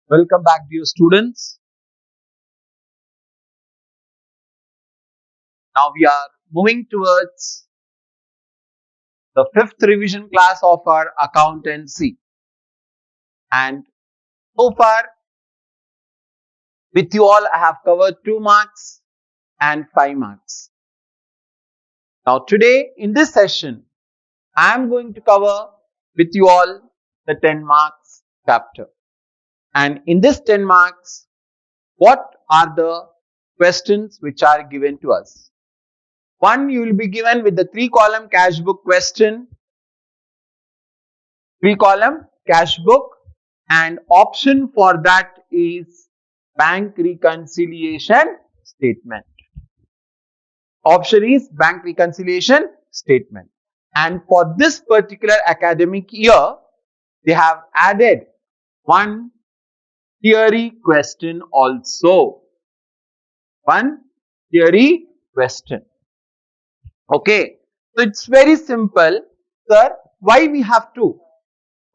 Welcome back, dear students. Now we are moving towards the fifth revision class of our accountancy. And so far, with you all, I have covered 2 marks and 5 marks. Now, today in this session, I am going to cover with you all the 10 marks chapter. And in this 10 marks, what are the questions which are given to us? One, you will be given with the 3-column cash book question, 3-column cash book, and option for that is bank reconciliation statement. Option is bank reconciliation statement. And for this particular academic year, they have added one theory question also. One theory question. Okay. So it's very simple. Sir, why we have to?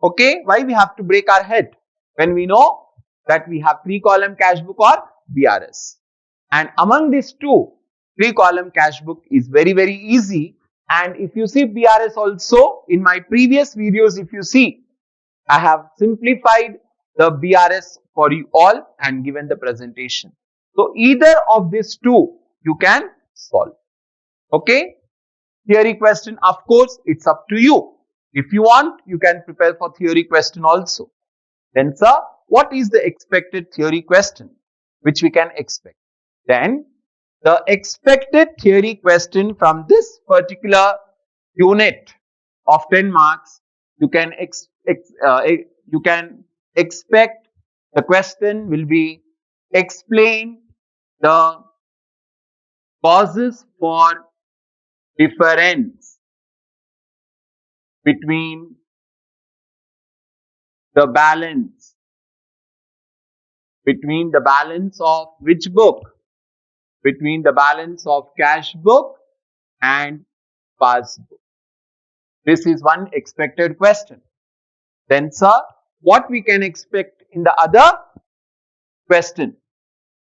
Okay. Why we have to break our head when we know that we have 3-column cash book or BRS? And among these two, 3-column cash book is very, very easy. And if you see BRS also, in my previous videos, if you see, I have simplified the BRS for you all and given the presentation. So either of these two, you can solve. Okay. Theory question, of course, it's up to you. If you want, you can prepare for theory question also. Then, sir, what is the expected theory question which we can expect? Then, the expected theory question from this particular unit of 10 marks, you can expect the question will be explain the causes for difference between the balance of which book? Between the balance of cash book and passbook. This is one expected question. Then, sir, what we can expect in the other question?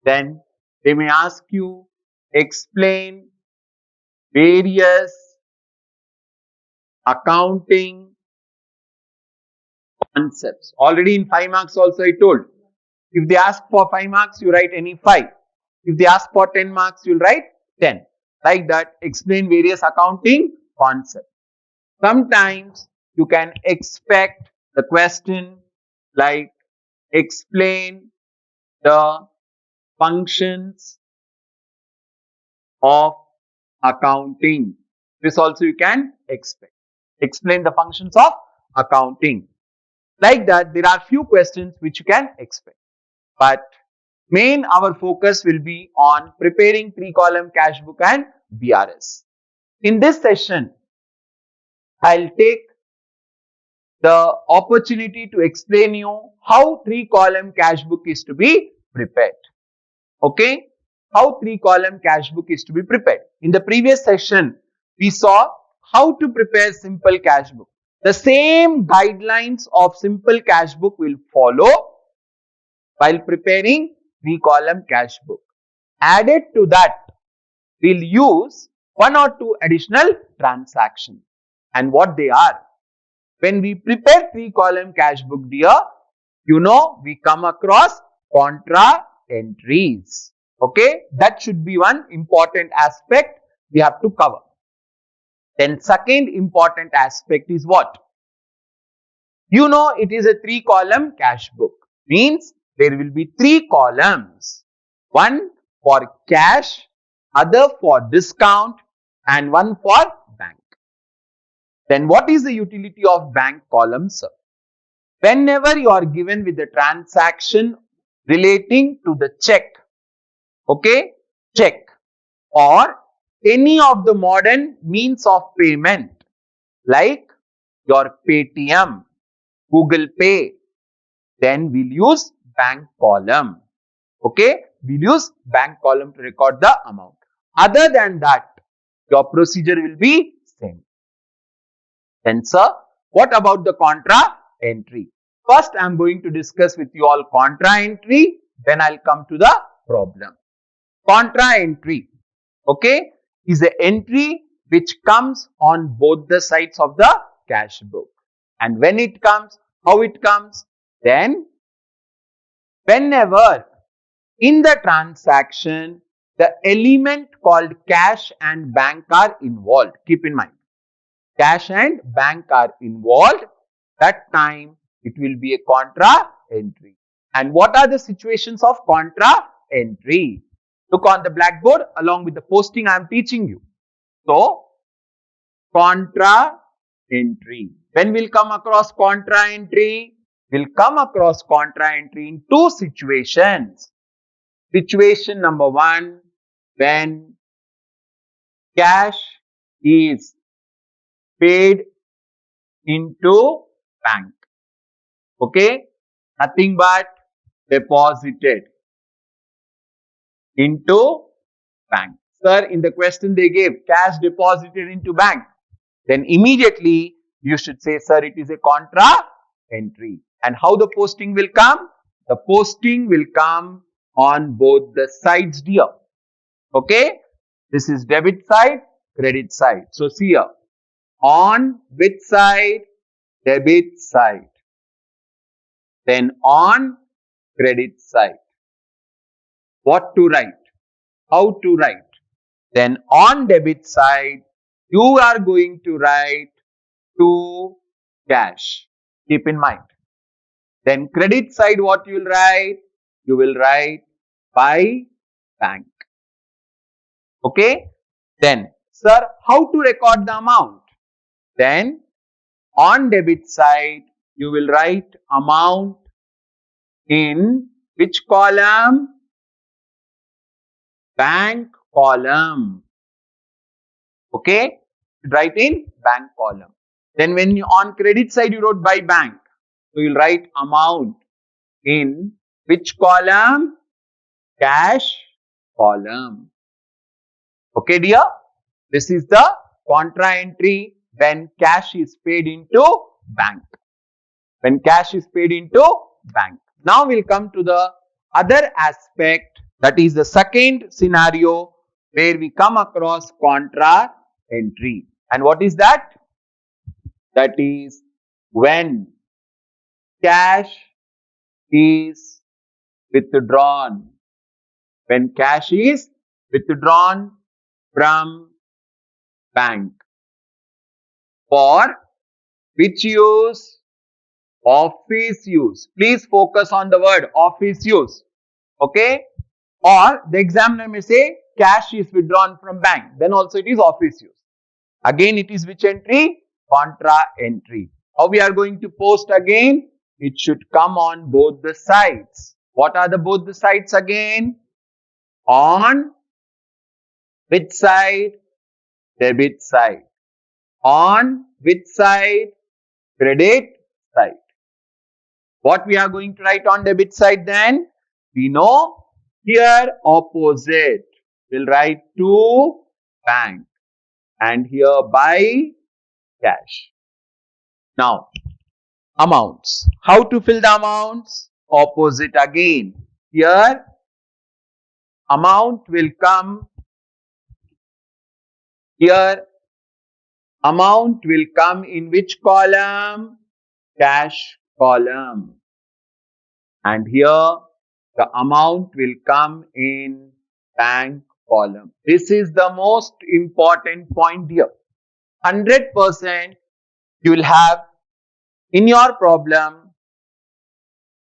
Then they may ask you, explain various accounting concepts. Already in 5 marks also I told. If they ask for 5 marks, you write any 5. If they ask for 10 marks, you'll write 10. Like that, explain various accounting concepts. Sometimes you can expect the question like explain the functions of accounting. This also you can expect. Explain the functions of accounting. Like that, there are few questions which you can expect. But main our focus will be on preparing 3-column cash book and BRS. In this session, I'll take the opportunity to explain you how 3-column cash book is to be prepared. Okay? How 3-column cash book is to be prepared. In the previous session, we saw how to prepare simple cash book. The same guidelines of simple cash book will follow while preparing 3-column cash book. Added to that, we'll use 1 or 2 additional transactions. And what they are? When we prepare 3-column cash book, dear, you know we come across contra entries. Okay, that should be one important aspect we have to cover. Then second important aspect is what? You know it is a 3-column cash book. Means there will be 3 columns. One for cash, other for discount, and one for bank. Then what is the utility of bank column, sir? Whenever you are given with the transaction relating to the check, okay, check or any of the modern means of payment like your Paytm, Google Pay, then we'll use bank column. Okay, we'll use bank column to record the amount. Other than that, your procedure will be same. Then, sir, what about the contra entry? First, I am going to discuss with you all contra entry. Then I'll come to the problem. Contra entry, okay, is an entry which comes on both the sides of the cash book. And when it comes, how it comes? Then, whenever in the transaction, the element called cash and bank are involved. Keep in mind, cash and bank are involved. That time, it will be a contra entry. And what are the situations of contra entry? Look on the blackboard along with the posting I am teaching you. So, contra entry. When we'll come across contra entry? We'll come across contra entry in two situations. Situation number one, when cash is paid into bank. Okay? Nothing but deposited into bank. Sir, in the question they gave, cash deposited into bank. Then immediately you should say, sir, it is a contra entry. And how the posting will come? The posting will come on both the sides, dear. Okay? This is debit side, credit side. So see here, on which side? Debit side. Then on credit side. What to write? How to write? Then on debit side, you are going to write to cash. Keep in mind. Then credit side, what you will write? You will write by bank. Okay? Then, sir, how to record the amount? Then, on debit side, you will write amount in which column? Bank column. Okay? Write in bank column. Then when you on credit side you wrote by bank, so you'll write amount in which column? Cash column. Okay, dear? This is the contra entry when cash is paid into bank. When cash is paid into bank. Now we'll come to the other aspect, that is the second scenario where we come across contra entry. And what is that? That is when cash is withdrawn. When cash is withdrawn from bank. For which use? Office use. Please focus on the word office use. Okay? Or the examiner may say cash is withdrawn from bank. Then also it is office use. Again it is which entry? Contra entry. How we are going to post again? It should come on both the sides. What are the both the sides again? On which side? Debit side. On which side? Credit side. What we are going to write on debit side then? We know here opposite. We'll write to bank. And here by cash. Now, amounts. How to fill the amounts? Opposite again. Here, amount will come. Here, amount will come in which column? Cash column. And here, the amount will come in bank column. This is the most important point here. 100% you will have in your problem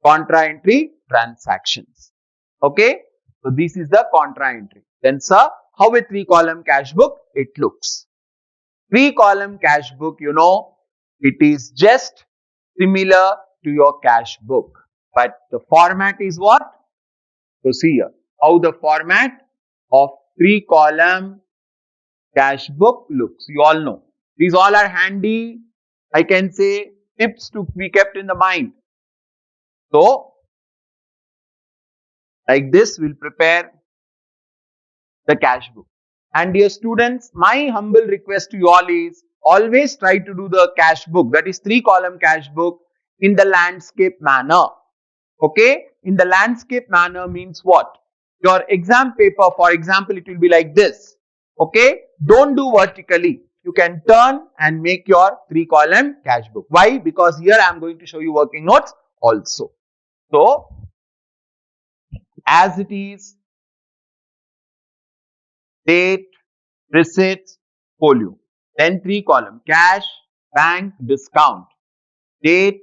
contra entry transactions. Okay. So this is the contra entry. Then sir, how a 3-column cash book it looks? 3-column cash book, you know, it is just similar to your cash book. But the format is what? So see here, how the format of 3-column cash book looks. You all know. These all are handy, I can say, tips to be kept in the mind. So, like this, we'll prepare the cash book. And dear students, my humble request to you all is always try to do the cash book, that is 3-column cash book, in the landscape manner. Okay, in the landscape manner means what? Your exam paper, for example, it will be like this. Okay, don't do vertically. You can turn and make your 3-column cash book. Why? Because here I am going to show you working notes also. So, as it is, date, receipts, folio. Then 3-column cash, bank, discount, date,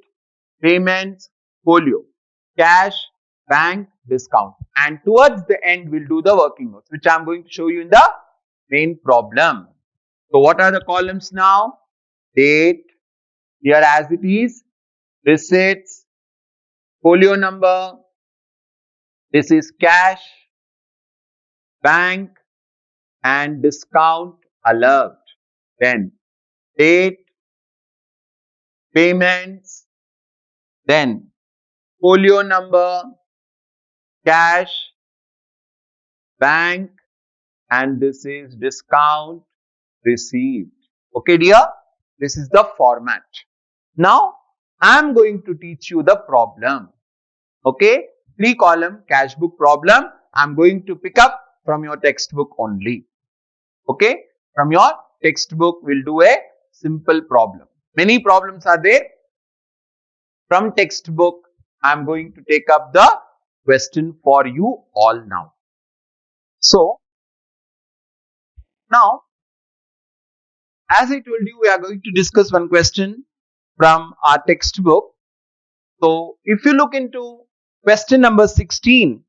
payments, folio, cash, bank, discount. And towards the end, we'll do the working notes, which I'm going to show you in the main problem. So what are the columns now? Date, here as it is, receipts, folio number, this is cash, bank, and discount alert. Then date, payments, then folio number, cash, bank, and this is discount received. Okay, dear, this is the format. Now I am going to teach you the problem. Okay, 3-column cash book problem. I am going to pick up from your textbook only. Okay, from your textbook we'll do a simple problem. Many problems are there. From textbook I am going to take up the question for you all now. So now, as I told you, we are going to discuss one question from our textbook. So if you look into question number 16,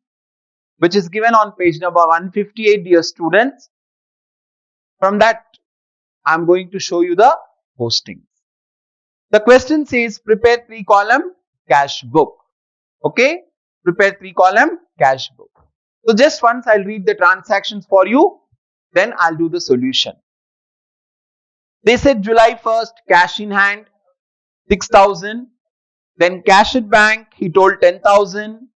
which is given on page number 158, dear students, from that I am going to show you the postings. The question says prepare 3-column cash book. Okay, prepare 3-column cash book. So just once I'll read the transactions for you, then I'll do the solution. They said July 1st, cash in hand, 6,000. Then cash at bank, he told 10,000.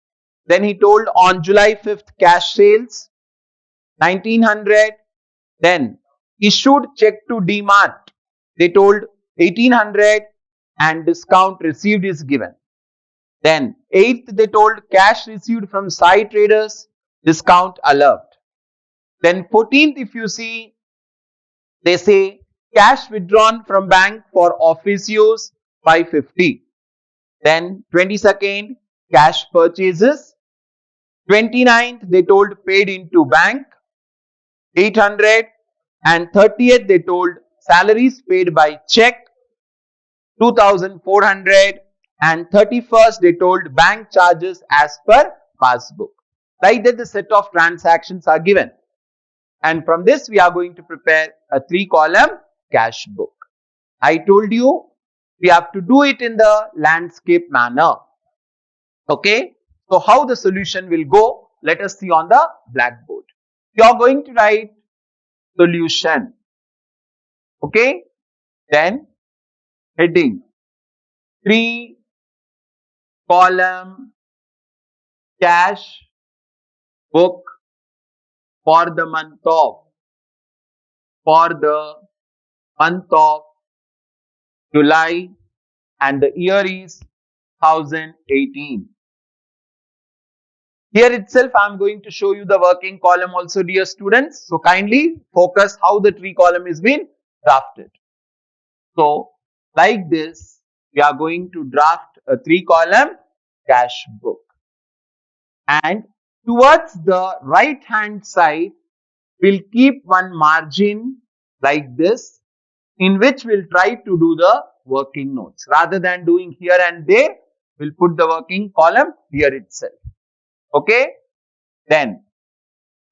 Then he told on July 5th, cash sales, 1,900. Then issued check to DMart, they told 1,800 and discount received is given. Then 8th, they told cash received from Sai Traders, discount alert. Then 14th, if you see, they say cash withdrawn from bank for office use, 550. Then 22nd, cash purchases. 29th, they told paid into bank, 800. And 30th, they told salaries paid by check, 2,400. And 31st, they told bank charges as per passbook. Like that, the set of transactions are given. And from this, we are going to prepare a 3-column cash book. I told you, we have to do it in the landscape manner. Okay. So how the solution will go, let us see on the blackboard. You are going to write solution. Okay. Then heading 3-column cash book for the month of July, and the year is 2018. Here itself I am going to show you the working column also, dear students. So kindly focus how the 3-column is being drafted. So like this, we are going to draft a 3-column cash book. And towards the right hand side, we'll keep one margin like this, in which we'll try to do the working notes. Rather than doing here and there, we'll put the working column here itself. Okay. Then,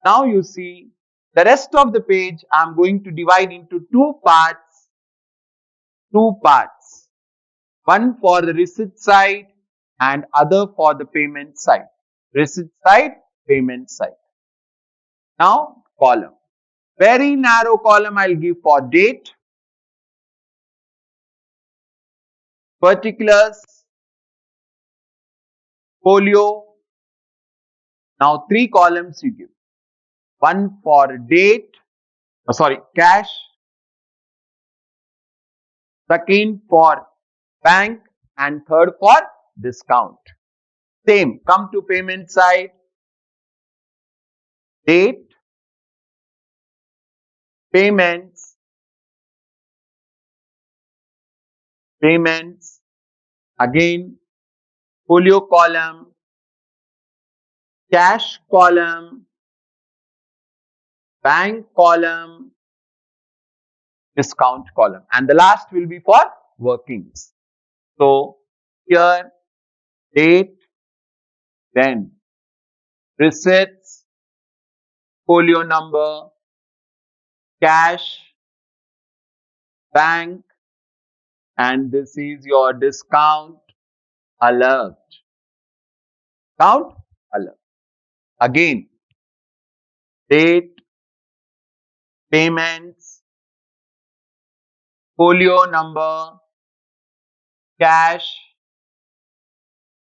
now you see the rest of the page I am going to divide into two parts. One for the receipt side and other for the payment side. Receipt side, payment side. Now, column. Very narrow column I'll give for date, particulars, folio. Now 3 columns you give. One for date, cash. Second for bank and third for discount. Same, come to payment side, date, payments, again, folio column, cash column, bank column, discount column, and the last will be for workings. So here date, then receipts, folio number, cash, bank, and this is your discount alert. Count alert. Again, date, payments, folio number, cash,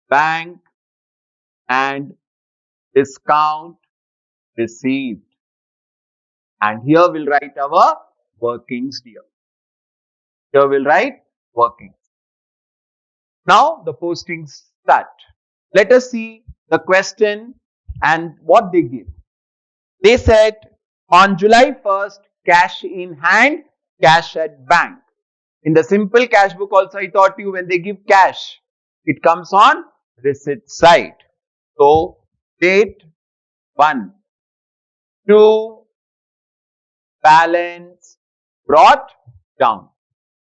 bank, and discount received. And here we'll write our workings dear. Here we'll write workings. Now the postings start. Let us see the question and what they give. They said on July 1st, cash in hand, cash at bank. In the simple cash book also I taught you when they give cash, it comes on receipt side. So date 1, 2, balance brought down.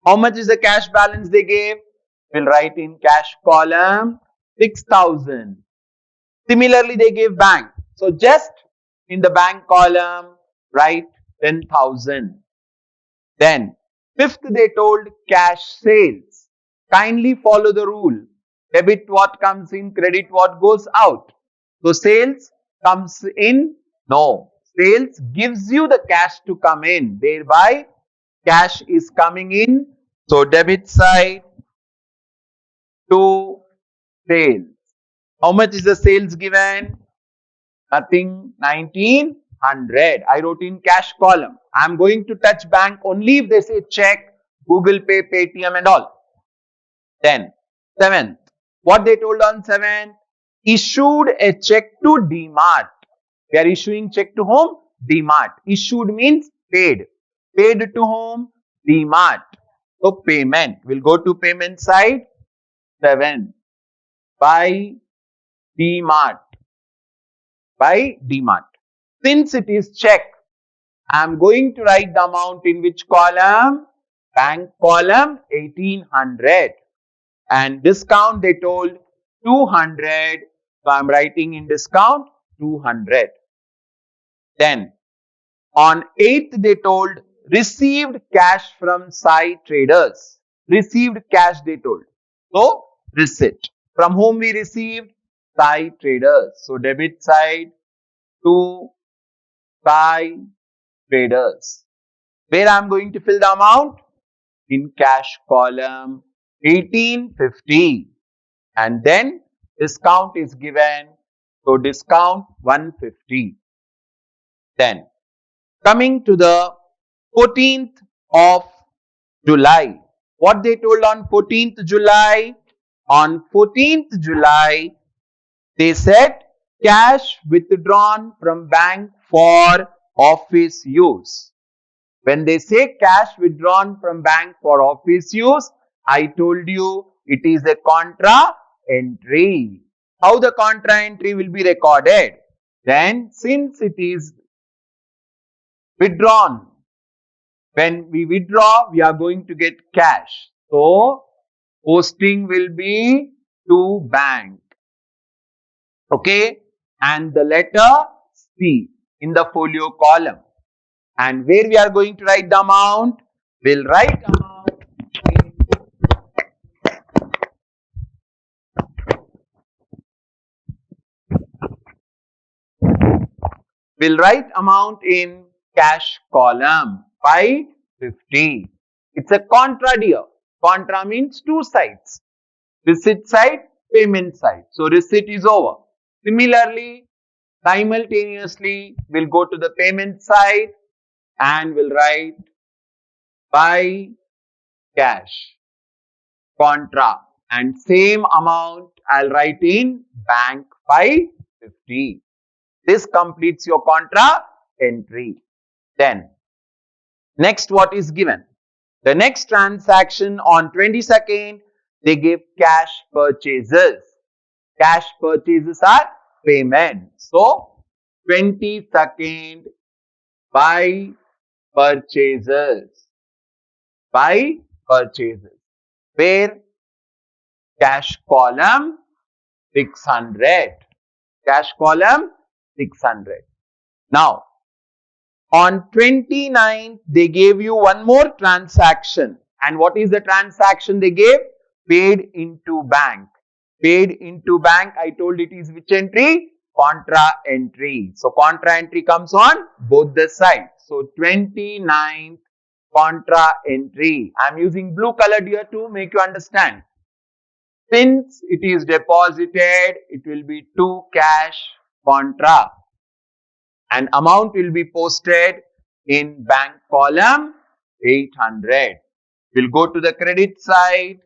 How much is the cash balance they gave? We'll write in cash column 6,000. Similarly, they gave bank. So just in the bank column, write 10,000. Then fifth, they told cash sales. Kindly follow the rule. Debit what comes in, credit what goes out. So sales comes in? No. Sales gives you the cash to come in. Thereby, cash is coming in. So debit side to sales. How much is the sales given? Nothing, 1900. I wrote in cash column. I am going to touch bank only if they say check, Google Pay, Paytm and all. Then, 7th. What they told on 7th? Issued a check to DMart. We are issuing check to whom? DMart. Issued means paid. Paid to whom? DMart. So, payment. We'll go to payment side. 7. By DMart. By DMart. Since it is check, I am going to write the amount in which column? Bank column 1800. And discount they told 200. So I am writing in discount 200. Then on 8th they told received cash from Sai traders. Received cash they told. So receipt. From whom we received? Sai traders. So debit side to Sai traders. Where I am going to fill the amount? In cash column 1850. And then discount is given. So discount 150. Then coming to the 14th of July. What they told on 14th July? On 14th July, they said cash withdrawn from bank for office use. When they say cash withdrawn from bank for office use, I told you it is a contra entry. How the contra entry will be recorded? Then since it is withdrawn, when we withdraw, we are going to get cash. So, posting will be to bank. Okay. And the letter C in the folio column. And where we are going to write the amount? We'll write amount in cash column 550. It's a contra dear. Contra means two sides. Receipt side, payment side. So receipt is over. Similarly, simultaneously, we'll go to the payment side and we'll write by cash, contra. and same amount I'll write in bank 550. This completes your contra entry. Then next, what is given? The next transaction on 22nd, they give cash purchases. Cash purchases are payment. So 22nd, buy purchases. Buy purchases. Where cash column 600. Cash column 600. Now, on 29th, they gave you one more transaction. And what is the transaction they gave? Paid into bank. Paid into bank, I told it is which entry? Contra entry. So, contra entry comes on both the sides. So, 29th contra entry. I am using blue colored here to make you understand. Since it is deposited, it will be to cash contra. And amount will be posted in bank column 800. We'll go to the credit side,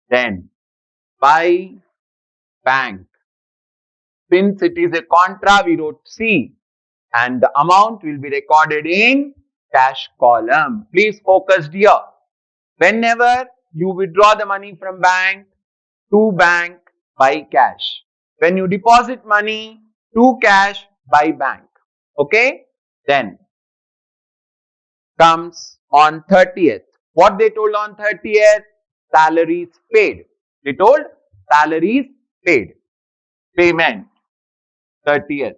then buy bank. Since it is a contra, we wrote C and the amount will be recorded in cash column. Please focus here. Whenever you withdraw the money from bank to bank, buy cash. When you deposit money to cash, buy bank. Okay? Then comes on 30th. What they told on 30th? Salaries paid. They told salaries paid. Payment 30th.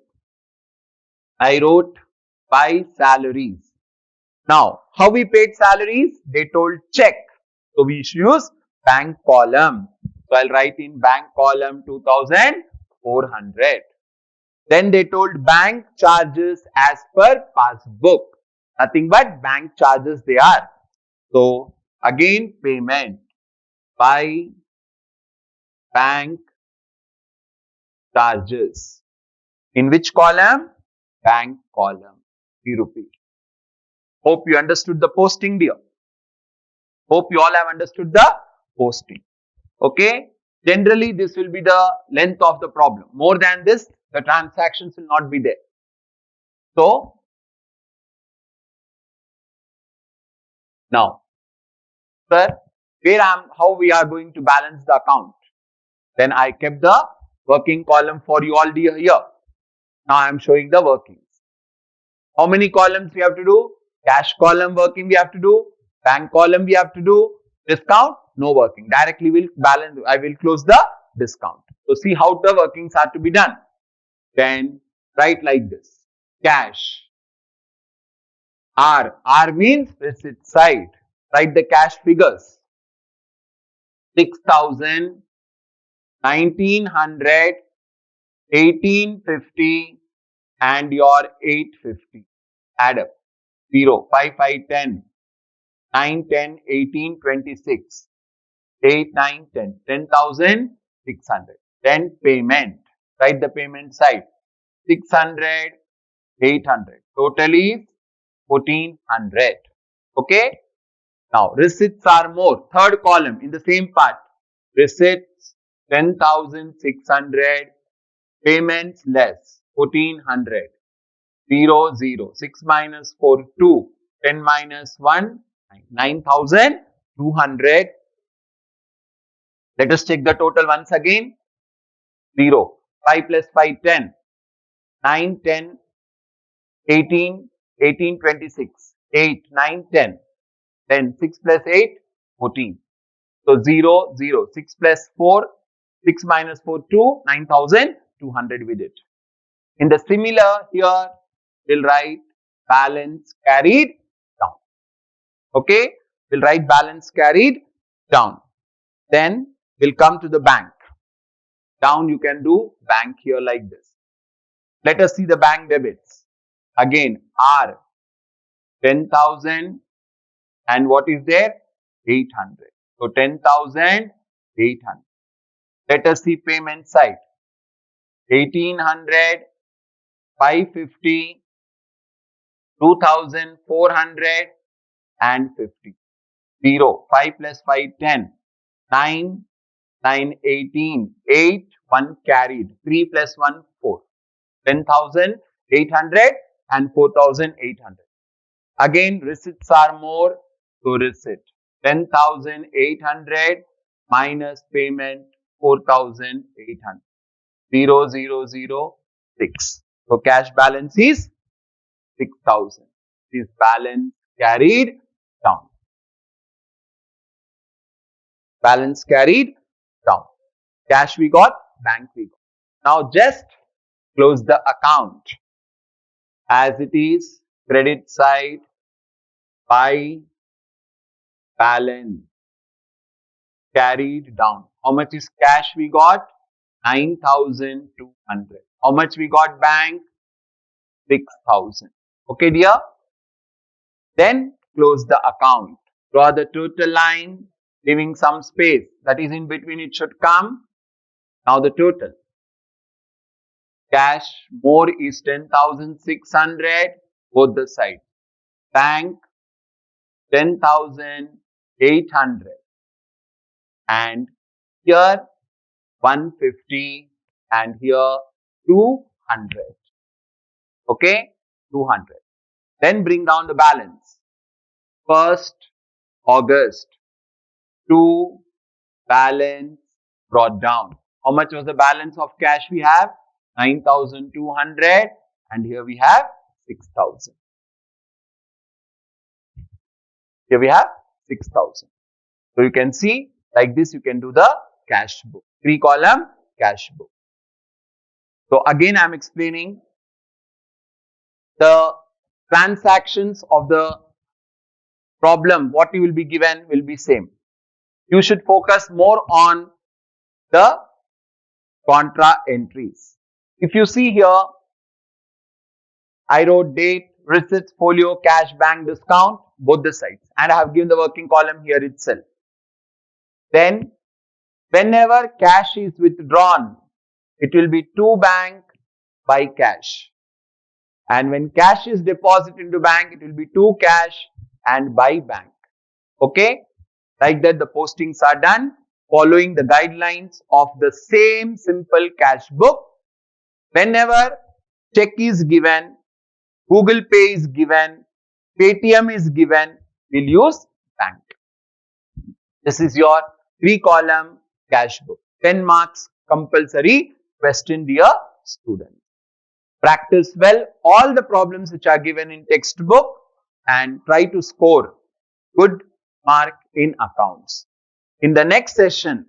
I wrote by salaries. Now, how we paid salaries? They told check. So, we should use bank column. So, I'll write in bank column 2400. Then they told bank charges as per passbook. Nothing but bank charges they are. So, again payment by bank charges. In which column? Bank column. We repeat. Hope you understood the posting, dear. Hope you all have understood the posting. Okay. Generally, this will be the length of the problem. More than this, the transactions will not be there. So, now, sir, how we are going to balance the account? Then I kept the working column for you all here. Now I am showing the workings. How many columns we have to do? Cash column working we have to do. Bank column we have to do. Discount, no working. Directly will balance. I will close the discount. So see how the workings are to be done. Then write like this. Cash. R. R means receipt side. Write the cash figures. 6,000, 1,900, 1,850 and your 850. Add up. 0, 5, 5, 10, 9, 10, 18, 26, 8, 9, 10, 10,600. Then payment. Write the payment side. 600, 800. Total is 1,400. Okay. Now receipts are more. Third column in the same part. Receipts 10,600. Payments less 1,400. 0, 0. 6 minus 4, 2. 10 minus 1, 9,200. Let us check the total once again. 0. 5 plus 5, 10. 9, 10, 18, 18, 26. 8, 9, 10. Then 6 plus 8, 14. So 0, 0. 6 plus 4, 6 minus 4, 2, 9,200 with it. In the similar here, we'll write balance carried down. Okay, we'll write balance carried down. Then we'll come to the bank. Down you can do bank here like this. Let us see the bank debits. Again, R 10,000 and what is there? 800. So 10,800. Let us see payment side. 1,800, 550, 2,400 and 50. 0. 5 plus 5, 10. 9, 9, 18, 8, 1 carried, 3 plus 1, 4. 10,800 and 4,800. Again, receipts are more, so receipt. 10,800 minus payment 4,800. 0,006. So cash balance is 6,000. This balance carried down. Balance carried down. Cash we got, bank we got. Now just close the account as it is. Credit side by balance carried down. How much is cash we got? 9,200. How much we got bank? 6,000. Okay, dear. Then close the account. Draw the total line, leaving some space that is in between. It should come. Now the total. Cash more is 10,600. Both the sides. Bank 10,800. And here 150 and here 200. Okay, 200. Then bring down the balance. 1st August, 2 balance brought down. How much was the balance of cash we have? 9,200 and here we have 6,000. Here we have 6,000. So you can see like this you can do the cash book. 3 column cash book. So again I am explaining the transactions of the problem. What you will be given will be same. You should focus more on the contra entries. If you see here, I wrote date, receipts, folio, cash, bank, discount, both the sides, and I have given the working column here itself. Then whenever cash is withdrawn, it will be to bank by cash. And when cash is deposited into bank, it will be to cash and by bank. Okay? Like that the postings are done following the guidelines of the same simple cash book. Whenever check is given, Google Pay is given, Paytm is given, we'll use bank. This is your 3 column cash book. 10 marks compulsory question, dear student. Practice well all the problems which are given in textbook and try to score good mark in accounts. In the next session,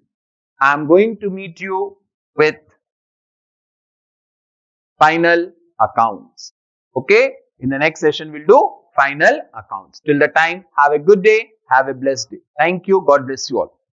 I am going to meet you with final accounts. Okay? In the next session, we'll do final accounts. Till the time, have a good day. Have a blessed day. Thank you. God bless you all.